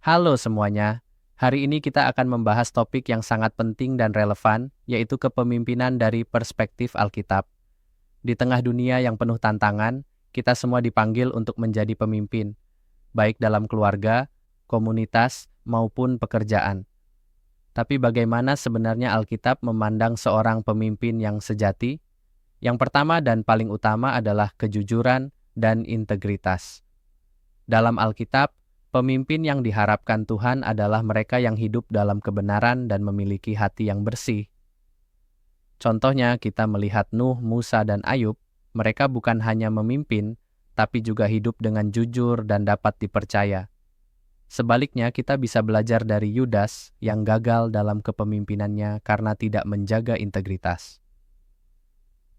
Halo semuanya, hari ini kita akan membahas topik yang sangat penting dan relevan, yaitu kepemimpinan dari perspektif Alkitab. Di tengah dunia yang penuh tantangan, kita semua dipanggil untuk menjadi pemimpin, baik dalam keluarga, komunitas, maupun pekerjaan. Tapi bagaimana sebenarnya Alkitab memandang seorang pemimpin yang sejati? Yang pertama dan paling utama adalah kejujuran dan integritas. Dalam Alkitab, pemimpin yang diharapkan Tuhan adalah mereka yang hidup dalam kebenaran dan memiliki hati yang bersih. Contohnya, kita melihat Nuh, Musa, dan Ayub, mereka bukan hanya memimpin, tapi juga hidup dengan jujur dan dapat dipercaya. Sebaliknya, kita bisa belajar dari Yudas yang gagal dalam kepemimpinannya karena tidak menjaga integritas.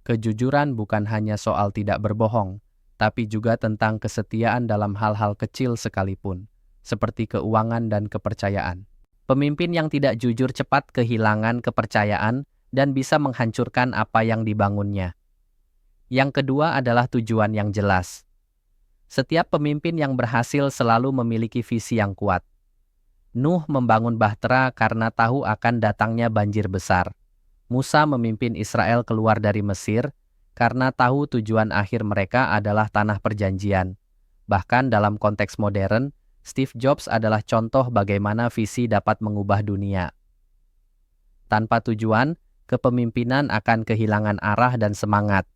Kejujuran bukan hanya soal tidak berbohong, tapi juga tentang kesetiaan dalam hal-hal kecil sekalipun, seperti keuangan dan kepercayaan. Pemimpin yang tidak jujur cepat kehilangan kepercayaan dan bisa menghancurkan apa yang dibangunnya. Yang kedua adalah tujuan yang jelas. Setiap pemimpin yang berhasil selalu memiliki visi yang kuat. Nuh membangun bahtera karena tahu akan datangnya banjir besar. Musa memimpin Israel keluar dari Mesir karena tahu tujuan akhir mereka adalah tanah perjanjian. Bahkan dalam konteks modern, Steve Jobs adalah contoh bagaimana visi dapat mengubah dunia. Tanpa tujuan, kepemimpinan akan kehilangan arah dan semangat.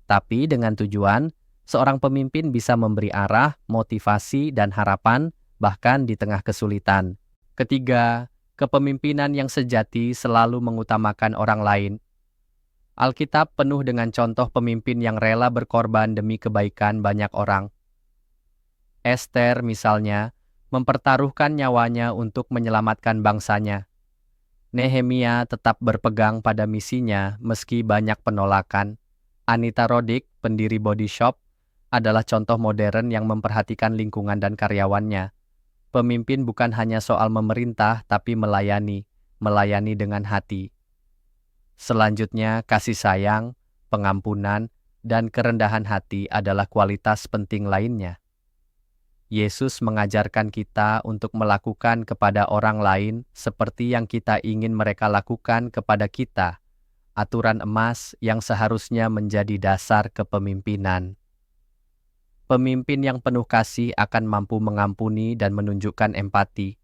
Tapi dengan tujuan, seorang pemimpin bisa memberi arah, motivasi, dan harapan, bahkan di tengah kesulitan. Ketiga, kepemimpinan yang sejati selalu mengutamakan orang lain. Alkitab penuh dengan contoh pemimpin yang rela berkorban demi kebaikan banyak orang. Ester misalnya, mempertaruhkan nyawanya untuk menyelamatkan bangsanya. Nehemia tetap berpegang pada misinya meski banyak penolakan. Anita Roddick, pendiri Body Shop, adalah contoh modern yang memperhatikan lingkungan dan karyawannya. Pemimpin bukan hanya soal memerintah, tapi melayani dengan hati. Selanjutnya, kasih sayang, pengampunan, dan kerendahan hati adalah kualitas penting lainnya. Yesus mengajarkan kita untuk melakukan kepada orang lain seperti yang kita ingin mereka lakukan kepada kita, aturan emas yang seharusnya menjadi dasar kepemimpinan. Pemimpin yang penuh kasih akan mampu mengampuni dan menunjukkan empati,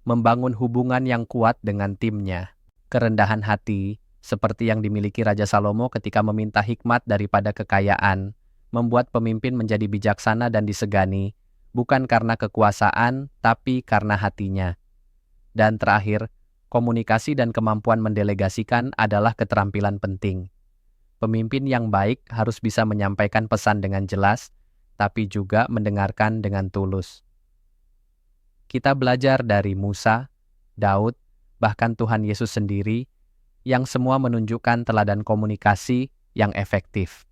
membangun hubungan yang kuat dengan timnya. Kerendahan hati, seperti yang dimiliki Raja Salomo ketika meminta hikmat daripada kekayaan, membuat pemimpin menjadi bijaksana dan disegani, bukan karena kekuasaan, tapi karena hatinya. Dan terakhir, komunikasi dan kemampuan mendelegasikan adalah keterampilan penting. Pemimpin yang baik harus bisa menyampaikan pesan dengan jelas, tapi juga mendengarkan dengan tulus. Kita belajar dari Musa, Daud, bahkan Tuhan Yesus sendiri, yang semua menunjukkan teladan komunikasi yang efektif.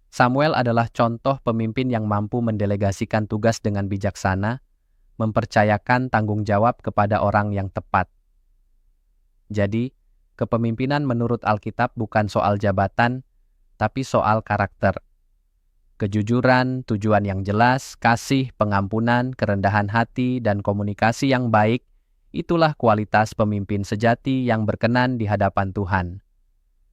Samuel adalah contoh pemimpin yang mampu mendelegasikan tugas dengan bijaksana, mempercayakan tanggung jawab kepada orang yang tepat. Jadi, kepemimpinan menurut Alkitab bukan soal jabatan, tapi soal karakter. Kejujuran, tujuan yang jelas, kasih, pengampunan, kerendahan hati, dan komunikasi yang baik, itulah kualitas pemimpin sejati yang berkenan di hadapan Tuhan.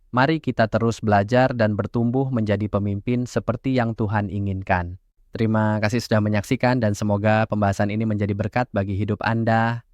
Mari kita terus belajar dan bertumbuh menjadi pemimpin seperti yang Tuhan inginkan. Terima kasih sudah menyaksikan dan semoga pembahasan ini menjadi berkat bagi hidup Anda.